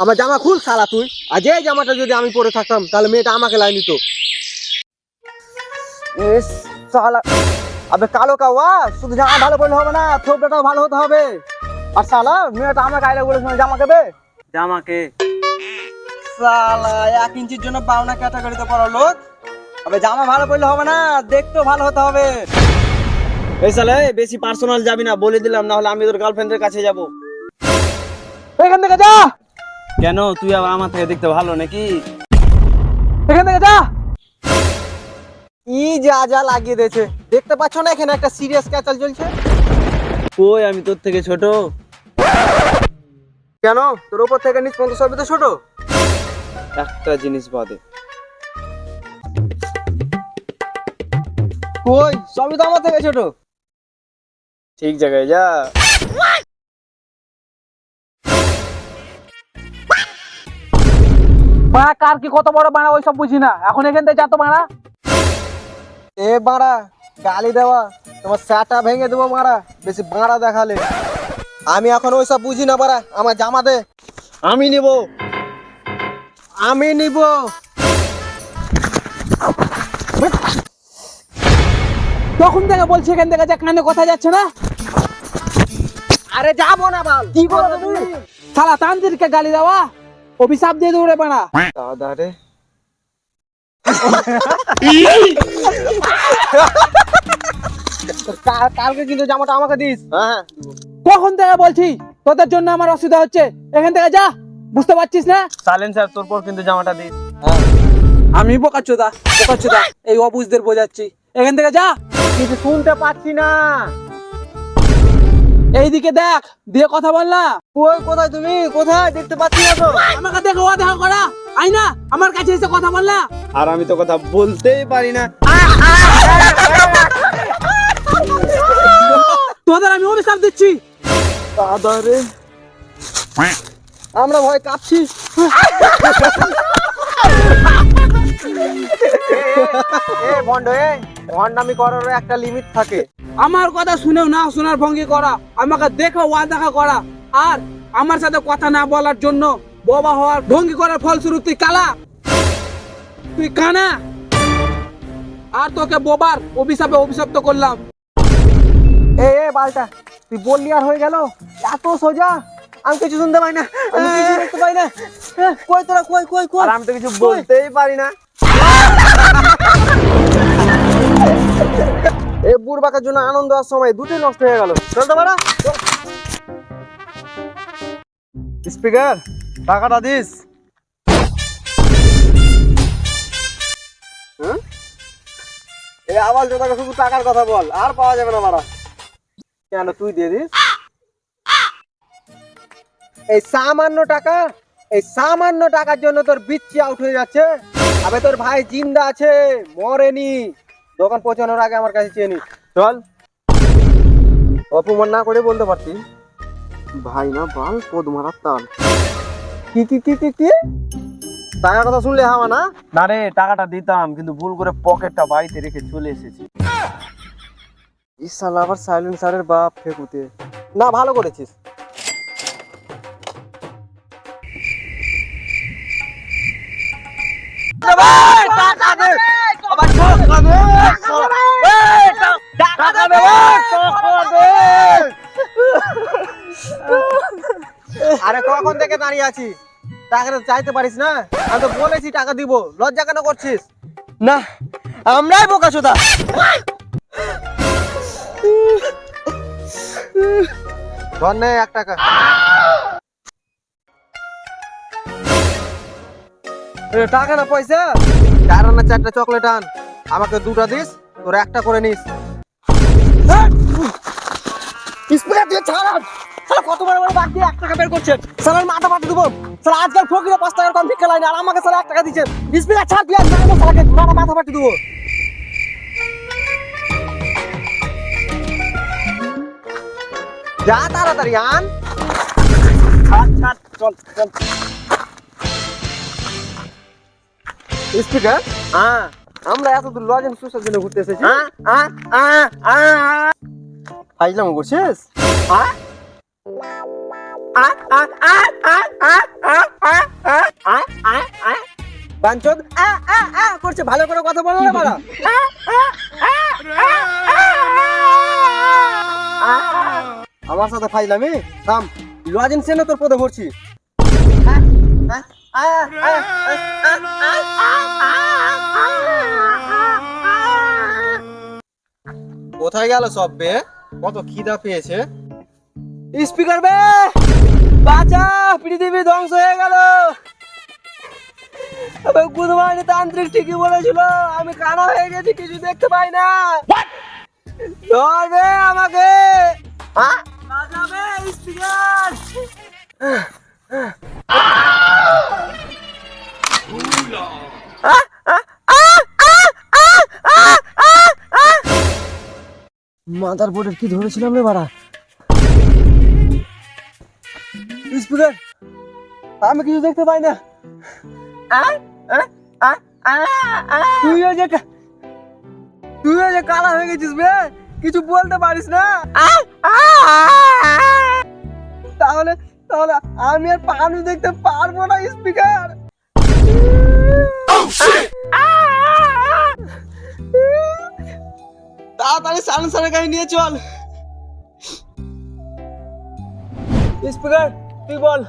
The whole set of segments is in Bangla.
আমার জামা খুল শালা তুই। আর যে জামাটা যদি আমি পরে থাকতাম তাহলে মেয়েটা আমাকে লাই নিত। ইস শালা, আবে কালো কাওয়া, শুধু জামা ভালো পরলে হবে না, থোবড়াটাও ভালো হতে হবে। আর শালা মেয়েটা আমাকে আইলে বলেছিল জামা কেবে, জামাকে শালা 1 ইঞ্চির জন্য পাওনা ক্যাটাগরিতে পড়া লোক। আবে জামা ভালো পরলে হবে না, দেখতেও ভালো হতে হবে। এই শালা বেশি পার্সোনাল যাবি না, বলে দিলাম, না হলে আমি তোর গার্লফ্রেন্ডের কাছে যাব। এখান থেকে যা, কেন তুই আবার আমার থেকে দেখতে ভালো নাকি? এখান থেকে যা। ই যা যা লাগিয়ে দিয়েছে, দেখতে পাচ্ছ না এখানে একটা সিরিয়াস ক্যাচাল চলছে? কই আমি তোর থেকে ছোট? কেন তোর উপর থেকে নিচ পর্যন্ত সবই তো ছোট। একটা জিনিস বাদে। কই সবই তো আমার থেকে ছোট। ঠিক জায়গায় যা। বাড়া কার কি কত বড় বাড়া ওইসব বুঝি না, এখন এখান থেকে যা তো বাড়া। এ বাড়া গালি দেওয়া, তোমার স্যাটা ভেঙে দেবো মারা, বেশি বাড়া দেখালে। আমি এখন ওইসব বুঝি না বাড়া, আমার জামা দে। আমি নিব। আমি নিব। তখন থেকে বলছি এখান থেকে যা, কানে কথা যাচ্ছে না। আরে যাবো না বাল, কি করবে তুমি? শালা তানজিরকে গালি দেওয়া, অভিশাপ দিয়ে দৌড়ে বাড়া। দাদা রে কালকে কিন্তু জামাটা আমাকে দিস। হ্যাঁ কখন থেকে বলছি তোদের জন্য আমার অসুবিধা হচ্ছে, এখান থেকে যা, বুঝতে পারছিস না? সাইলেন্সার তোর পর কিন্তু জামাটা দিস। আমি বোকাচোদা বোকাচোদা এই অবুঝদের বোঝাচ্ছি, এখান থেকে যা। কিছু শুনতে পাচ্ছি না। এইদিকে দেখ, দিয়ে কথা বল না। কই কোথায় তুমি, কোথায় দেখতে পাচ্ছি না তো। আমাকে দেখো দেখা করা, আই না আমার কাছে এসে কথা বল না। আর আমি তো কথা বলতেই পারি না। তোদের আমি অভিশাপ দিচ্ছি। দাদা রে আমরা ভয় কাঁপছি। ভণ্ডামি করার একটা লিমিট থাকে। আমার কথা শুনেও না শোনার ভঙ্গি করা, আমাকে দেখো ওয়া দেখা করা, আর আমার সাথে কথা না বলার জন্য বোবা হওয়ার ভঙ্গি করার ফলস্বরূপ তুই কালা, তুই কানা, আর তোকে বোবার অভিশাপে অভিশপ্ত করলাম। এ বালটা, তুই বললি আর হয়ে গেল? এত সোজা? আমি কিছু শুনতে পাই না, আমি কিছু দেখতে পাই না। কই তোরা, কই কই কই? আর আমি তো কিছু বলতেই পারি না। এ বুড়বাকার জন্য আনন্দ আর সময় দুটোই নষ্ট হয়ে গেল। চল তো বাড়া। স্পিকার টাকাটা দিস। এই আওয়াজ জোটাকে শুধু টাকার কথা বল, আর পাওয়া যাবে না বাড়া। কেন তুই দিয়ে দিস? এই সামান্য টাকা, এই সামান্য টাকার জন্য তোর বিচ্ছি আউট হয়ে যাচ্ছে। আবে তোর ভাই জিন্দা আছে, মরেনি। দোকান পৌঁছানোর আগে আমার কাছে চেয়ে নিস। চল। অপমান না করে বলতে পারতি ভাই না বাল পদ মারার তাল। কি কি কি কি কি টাকার কথা শুনলে হাওয়া না? না রে, টাকাটা দিতাম কিন্তু ভুল করে পকেটটা বাড়িতে রেখে চলে এসেছি। ইসালা আবার সাইলেন্সারের বাপ ফেকুতে। না ভালো করেছিস। আরে কখন থেকে দাঁড়িয়ে আছি, টাকাটা চাইতে পারিস না? আমি তো বলেছি টাকা দিব, লজ্জা কেন করছিস? না আমরাই বোকাচোদা। ধর নে 1 টাকা। টাকা না পয়সা? 4 আনা 4টা চকলেট আন, আমাকে 2টা দিস, তোর 1টা করে নিস। স্পিকার দিয়ে ছাড়ান। শালা কত বড় বড় বাগ দিয়ে 1 টাকা বের করছেন। শালার মাথা ফাটিয়ে দেবো। শালা আজকাল ফকিরে 5 টাকার কম ভিক্ষা লাইনি, আর আমাকে শালা 1 টাকা দিচ্ছেন। স্পিকার ছাড় দিয়ে জানো শালাকে মাথা ফাটিয়ে দেবো। যা তাড়াতাড়ি আন। ছাড় ছাড়, চল চল। স্পিকার আমরা এত দূর লজেন সুসার জন্য ঘুরতে এসেছি। ফাইজলাম করছিস? বাঞ্চদ করছে, ভালো করে কথা বলো না বাড়া। আমার সাথে ফাইলামি থাম, লজেন্স এনে তোর পদে ভরছি। কোথায় গেল সব বে? কত খিদা পেয়েছে। স্পিকার বে বাঁচা, পৃথিবী ধ্বংস হয়ে গেল। গুদমানি তান্ত্রিক ঠিকই বলেছিল, আমি কানা হয়ে গেছি, কিছু দেখতে পাই না। ধরবে আমাকে, বাঁচাবে স্পিকার। মাদার বোর্ডের কি ধরেছিলাম রে বাড়া। স্পিকার, আমি কিছু দেখতে পাই না। তুইও যে কালা হয়ে গেছিস বে, কিছু বলতে পারিস না। তাহলে তাহলে আমি আর পানু দেখতে পারবো না স্পিকার। তাড়াতাড়ি সালেন্সারের গাড়ি নিয়ে চল। স্পিকার তুই বল।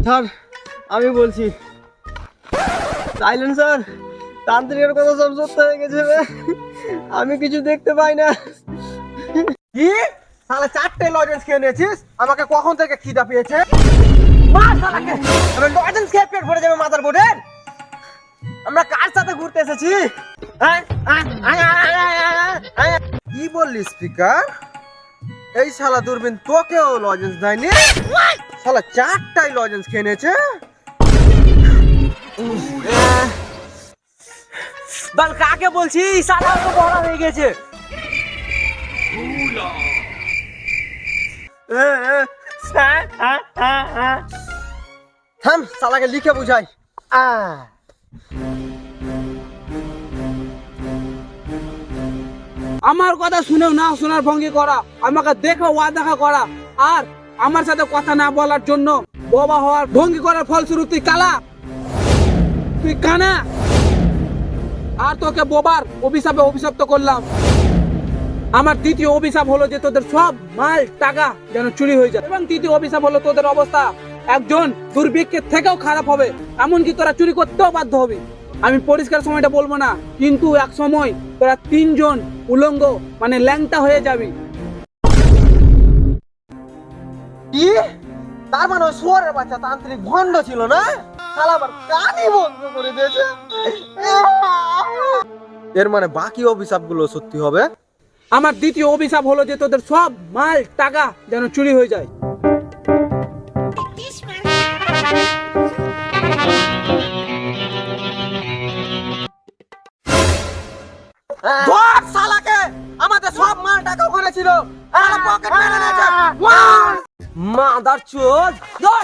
স্যার আমি বলছি, সাইলেন্সার তান্ত্রিকের কথা সব সত্য হয়ে গেছে রে, আমি কিছু দেখতে পাই না। কি শালা 4টে লজেন্স খেয়ে নিয়েছিস, আমাকে কখন থেকে খিদা পেয়েছে? মার শালাকে, আমি লজেন্স খেয়ে পেট ভরে যাবে মাদার বোর্ডের। আমরা কার সাথে ঘুরতে এসেছি? কি বললি স্পিকার? এই শালা দূরবীন তোকেও লজেন্স দেয়নি? শালা 4টাই লজেন্স খেয়ে নিয়েছে। বল কাকে বলছি, শালা তো বড় হয়ে গেছে। থাম, শালাকে লিখে বুঝাই। আমার কথা শুনেও না শোনার ভঙ্গি করা, আমাকে দেখে দেখা করা, আর আমার সাথে কথা না বলার জন্য বোবা হওয়ার ভঙ্গি করার ফলস্বরূপ তুই কালা, তুই কানা। আর তোকে বোবার অভিশাপে অভিশপ্ত করলাম। আমার দ্বিতীয় অভিশাপ হলো যে তোদের সব মাল টাকা যেন চুরি হয়ে যায়, এবং তৃতীয় অভিশাপ হলো তোদের অবস্থা একজন দুর্ভিক্ষের থেকেও খারাপ হবে, এমনকি তোরা চুরি করতেও বাধ্য হবি। আমি পরিষ্কার সময়টা বলবো না, কিন্তু এক সময় তোরা 3 জন উলঙ্গ মানে ল্যাংটা হয়ে যাবি। কি? তার মানে ওই শুয়োরের বাচ্চা তান্ত্রিক ভণ্ড ছিল না? শালা আবার কানই বন্ধ করে দিয়েছে। এর মানে বাকি অভিশাপগুলো সত্যি হবে। আমার দ্বিতীয় অভিশাপ হলো যে তোদের সব মাল টাকা যেন চুরি হয়ে যায়। ধর শালাকে, আমাদের সব মাল টাকা ওখানে ছিল, শালা পকেট মেরে নিয়েছে। মাদার চোদ, ধর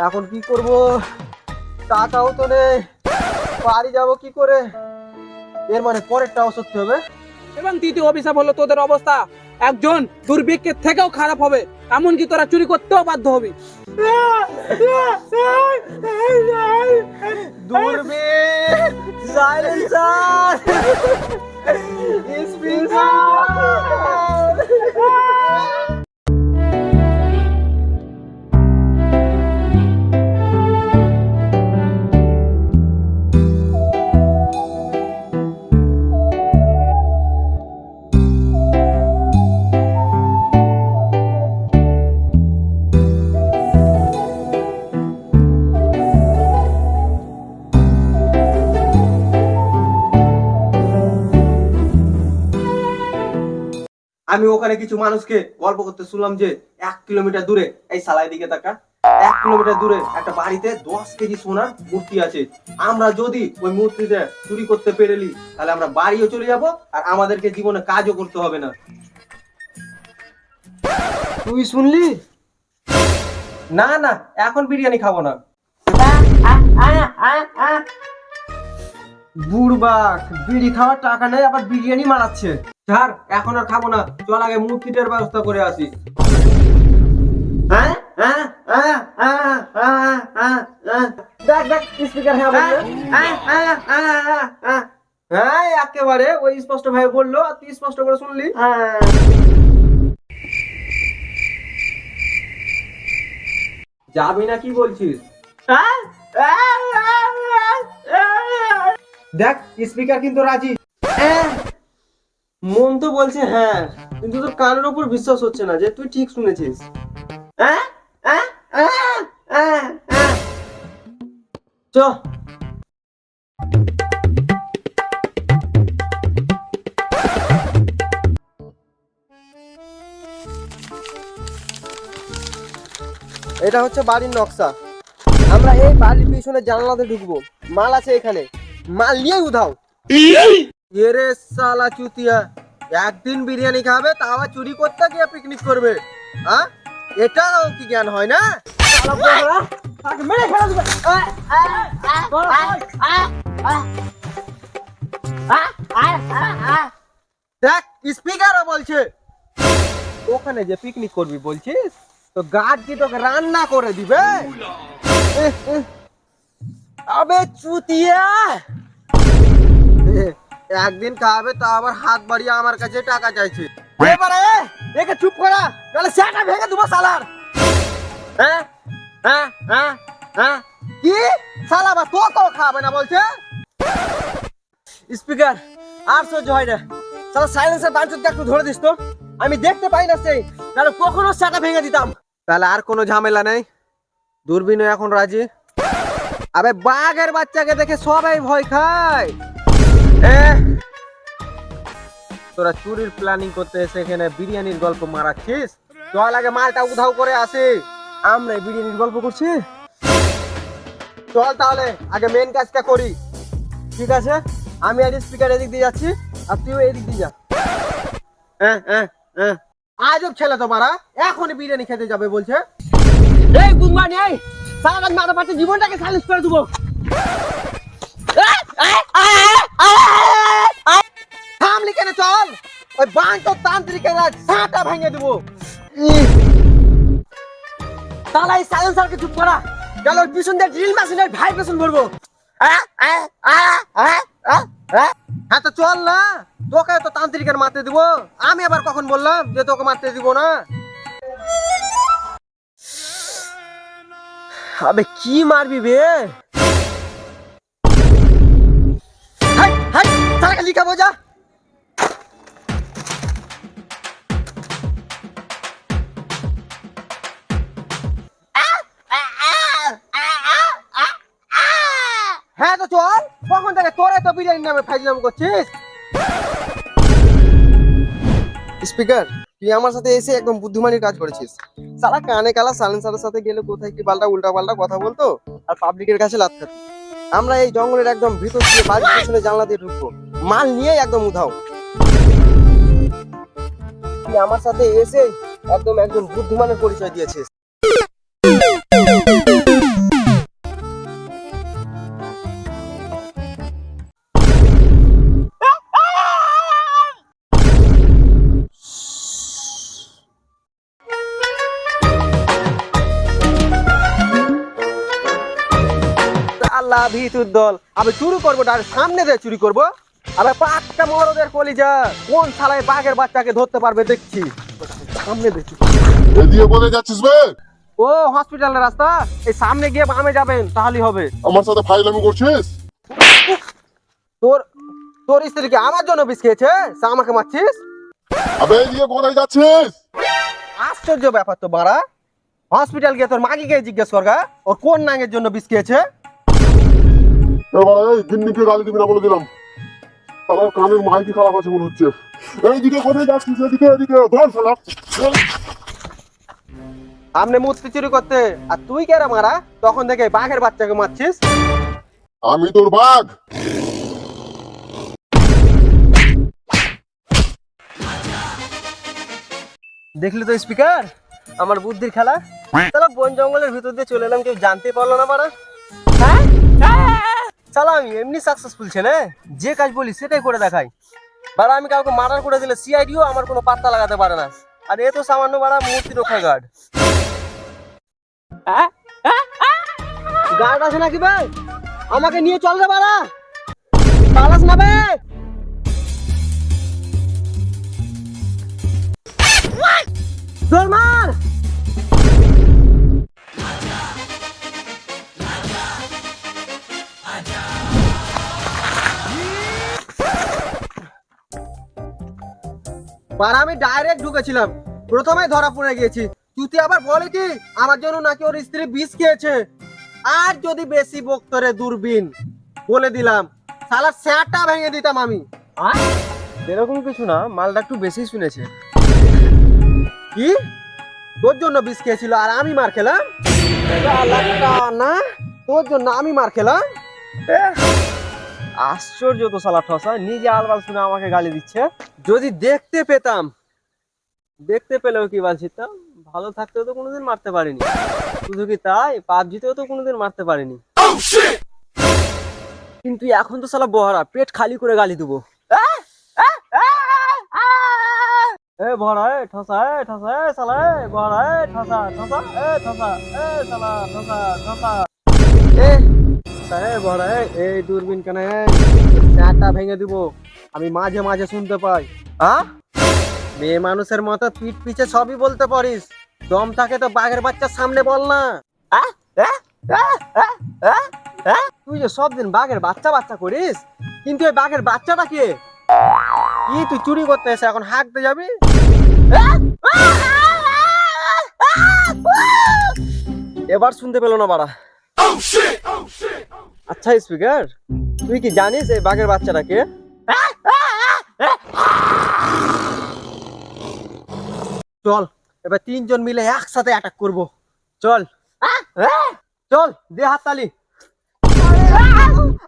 এখন কি করব? টাকাও তো নেই, বাড়ি যাবো কি করে? এর মানে পরেরটাও সত্যি হবে। এবং তৃতীয় অভিশাপ হলো তোদের অবস্থা একজন দুর্ভিক্ষের থেকেও খারাপ হবে, এমনকি তোরা চুরি করতেও বাধ্য হবি। দূরবীন, সাইলেন্সার, স্পিকার। আমি ওখানে কিছু মানুষকে গল্প করতে শুনলাম যে 1 কিলোমিটার দূরে, এই শালায় দিকে তাকা, 1 কিলোমিটার দূরে একটা বাড়িতে 10 কেজি সোনার মূর্তি আছে। আমরা যদি ওই মূর্তিটা চুরি করতে পেরেলি তাহলে আমরা বাড়িও চলে যাব আর আমাদেরকে জীবনে কাজও করতে হবে না। তুই শুনলি? না না, এখন বিরিয়ানি খাবো না। বুড়বাক, বিড়ি খাওয়ার টাকা নেই আবার বিরিয়ানি মারাচ্ছে। স্যার এখন আর খাবো না, চল আগে মূর্তিটার ব্যবস্থা করে আসি। দেখ দেখ স্পিকার হ্যাঁ বললো। হ্যাঁ একেবারে ওই স্পষ্ট ভাবে বললো আর তুই স্পষ্ট করে শুনলি। যাবি না কি বলছিস? দেখ স্পিকার কিন্তু রাজি। মন তো বলছে হ্যাঁ, কিন্তু তোর কানের উপর বিশ্বাস হচ্ছে না যে তুই ঠিক শুনেছিস। চ এটা হচ্ছে বাড়ির নকশা। আমরা এই বাড়ির পিছনে জানালাতে ঢুকবো। মাল আছে এখানে, মাল নিয়ে উধাও। এরে সালা চুতিয়া, একদিন বিরিয়ানি খাবে তা আবার চুরি করতে গিয়ে পিকনিক করবে। হ্যাঁ, এটাও কি জ্ঞান হয় না? দেখ স্পিকারও বলছে ওখানে যে পিকনিক করবি বলছিস, তো গার্ড কি তোকে রান্না করে দিবে? আবে চুতিয়া, একদিন খাবে তা আবার হাত বাড়িয়ে আমার কাছে টাকা চাইছে। এবারে একে চুপ করা, নাহলে সেটা ভেঙে দেবো শালার। হ্যাঁ হ্যাঁ হ্যাঁ হ্যাঁ, কি শালা বা তো খাবে না বলছে? স্পিকার আর সহ্য হয় না, শালা সাইলেন্সার বাঞ্চুরকে একটু ধরে দিস তো, আমি দেখতে পাই না সেই, তাহলে কখনো সেটা ভেঙে দিতাম। তাহলে আর কোনো ঝামেলা নেই, দূরবীন এখন রাজি। আবে বাঘের বাচ্চাকে দেখে সবাই ভয় খায়। তোরা চুরির প্ল্যানিং করতে এসে এখানে বিরিয়ানির গল্প মারাচ্ছিস? চল আগে মালটা উধাও করে আসি, আমরা বিরিয়ানির গল্প করছি। চল তাহলে আগে মেন কাজটা করি। ঠিক আছে, আমি আর স্পিকার এদিক দিয়ে যাচ্ছি আর তুইও এদিক দিয়ে যা। আজব ছেলে তোমারা, এখনই বিরিয়ানি খেতে যাবে বলছে। এই গুনমানি, এই সারা মাথা পাচ্ছে জীবনটাকে সাইলেন্স করে দেবো। থামলি কেন? চল ওই বাঁটো তান্ত্রিকের ছাটা ভেঙে দেবো। তাহলে এই সাইলেন্সারকে চুপ করা, গেল পিছন দিয়ে ড্রিল মেশিনের ভাইব্রেশন ভরবো। হ্যাঁ তো চল না, তোকে তো তান্ত্রিকের মারতে দিব। আমি আবার কখন বললাম যে তোকে মারতে দিব না? আবে কি মারবি বে? হাই হাই সারাকে লিখাবো যা। হ্যাঁ তো চল, কখন থেকে তোরে তো বিরিয়ানির নামে ফাইজলাম করছিস। স্পিকার তুই আমার সাথে এসে একদম বুদ্ধিমানের কাজ করেছিস। সারা কানে কালা সাইলেন্সারের সাথে গেলে কোথায় কি পাল্টা উল্টা পাল্টা কথা বলতো আর পাবলিকের কাছে লাত খাতো। আমরা এই জঙ্গলের একদম ভিতর দিয়ে বাড়ির পিছনে জানলা দিয়ে ঢুকবো, মাল নিয়ে একদম উধাও। তুই আমার সাথে এসে একদম একজন বুদ্ধিমানের পরিচয় দিয়েছিস। আল্লাহ ভিতুর দল, আমি চুরি করবো, তার সামনে দিয়ে চুরি করবো। আবার পাঁচটা মরদের কলিজা, কোন শালায় বাঘের বাচ্চাকে ধরতে পারবে দেখছি। সামনে দেখছি। এদিকে কোথায় যাচ্ছিস বে? ও হসপিটালের রাস্তা, এই সামনে গিয়ে বামে যাবেন তাহলেই হবে। আমার সাথে ফাইলামি করছিস? তোর তোর স্ত্রী কি আমার জন্য বিষ খেয়েছে? আমাকে মারছিস? আবে এদিকে কোথায় যাচ্ছিস? আশ্চর্য ব্যাপার তো বাড়া। হসপিটাল গিয়ে তোর মাকে গিয়ে জিজ্ঞেস করগা ওর কোন নাঙের জন্য বিষ খেয়েছে। এবার এই গিন্নিকে গালি দিবি না বলে দিলাম। তাহলে কানের মাইকি খারাপ আছে মনে হচ্ছে। এইদিকে কোথায় যাচ্ছিস? এদিকে এদিকে ধর শালা। সামনে মূর্তি চুরি করতে, আর তুই কে রে মারা? তখন থেকে বাঘের বাচ্চাকে মারছিস। আমি তোর বাঘ। দেখলি তো স্পিকার, আমার বুদ্ধির খেলা। তাহলে বন জঙ্গলের ভিতর দিয়ে চলে এলাম, কেউ জানতে পারলো না মারা। চালা আমি এমনি সাকসেসফুল ছেলে, যে কাজ বলি সেটাই করে দেখাই। বাড়া আমি কাউকে মার্ডার করে দিলে সিআইডিও আমার কোনো পাত্তা লাগাতে পারে না। আর এ তো সামান্য বাড়া মূর্তি রক্ষা গার্ড। গার্ড আছে নাকি ভাই? আমাকে নিয়ে চল রে বাড়া, পালাস না বে। জোর মার। আর আমি ডাইরেক্ট ঢুকেছিলাম, প্রথমে ধরা পড়ে গিয়েছি। তুই আবার বলে কি আমার জন্য নাকি ওর স্ত্রী বিষ খেয়েছে। আর যদি বেশি বক্তরে দূরবীন বলে দিলাম, শালা স্যাটটা ভেঙে দিতাম আমি। এরকম কিছু না, মালটা একটু বেশি শুনেছে। কি তোর জন্য বিষ খেয়েছিল আর আমি মার খেলাম? না, তোর জন্য আমি মার খেলাম। আশ্চর্য তো শালা ঠসা, নিজে আলবাল শুনে আমাকে গালি দিচ্ছে। যদি দেখতে পেতাম, দেখতে পেলেও কি বলছিতাম, ভালো থাকতেও তো কোনোদিন মারতে পারিনি। শুধু কি তাই, পাবজিতেও তো কোনোদিন মারতে পারিনি। কিন্তু এখন তো শালা বহরা, পেট খালি করে গালি দেবো। এ বহরা, এ ঠসা, এ ঠসা, এ শালা, এ বহরা, এ ঠসা, ঠসা, এ ঠসা, এ শালা, ঠসা, ঠসা। এ বহরা, এই দূরবীন কেন? চাটা ভেঙে দিব, আমি মাঝে মাঝে শুনতে পাই। মেয়ে মানুষের মতো পিঠ পিছে সবই বলতে পারিস, দম থাকে তো বাঘের বাচ্চার সামনে বল না। তুই যে সব দিন বাঘের বাচ্চা বাচ্চা করিস, কিন্তু এই বাঘের বাচ্চাটা কে? কি তুই চুরি করতে এসে এখন হাঁকতে যাবি? এবার শুনতে পেলো না বাড়া। আচ্ছা স্পিকার, তুই কি জানিস এই বাঘের বাচ্চাটা কে? চল এবার তিনজন মিলে একসাথে অ্যাটাক করব। চল চল, দে হাততালি।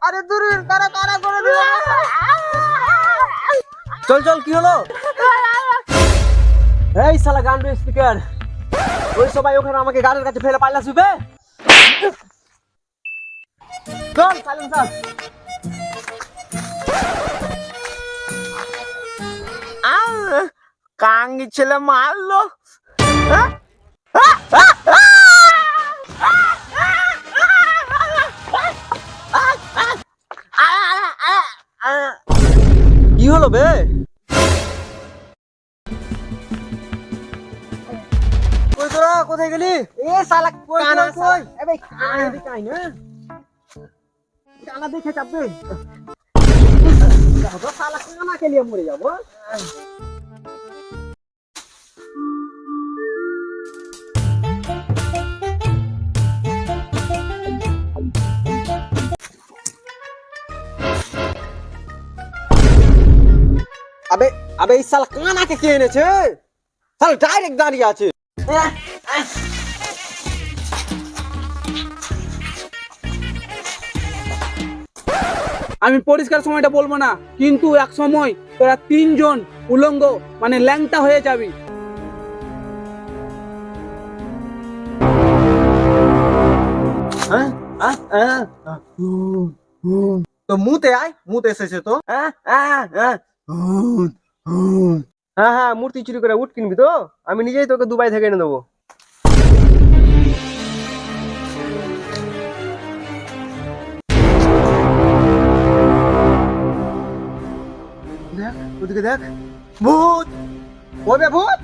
আরে দূর কারা কারা করে দিল। চল চল, কি হলো? এই শালা গান্ডু স্পিকার, ওই সবাই ওখানে আমাকে গাড়ির কাছে ফেলে পাল্লা শুবে। চল সাইলেন্সার। কাঙ্গি ছেলে মারলো। কি হলো বে? কই তোরা, কোথায় গেলি? এ শালা কানা কই? এ ভাই কানা দিকে আই না, কানা দেখে চাপবে। যাবো শালা কানা কে লিয়ে মরে যাবো। আবে আবে এই শালা কানাকে কে এনেছে? শালা ডাইরেক্ট দাঁড়িয়ে আছে। আমি পরিষ্কার সময়টা বলবো না, কিন্তু এক সময় তোরা তিনজন উলঙ্গ মানে ল্যাংটা হয়ে যাবি। তো মুতে আয়, মুতে এসেছে তো। হ্যাঁ হ্যাঁ, মূর্তি চুরি করে উঠ কিনবি তো? আমি নিজেই তোকে দুবাই থেকে এনে দেবো। দেখ ওদিকে দেখ, ভূত! ওবে ভূত!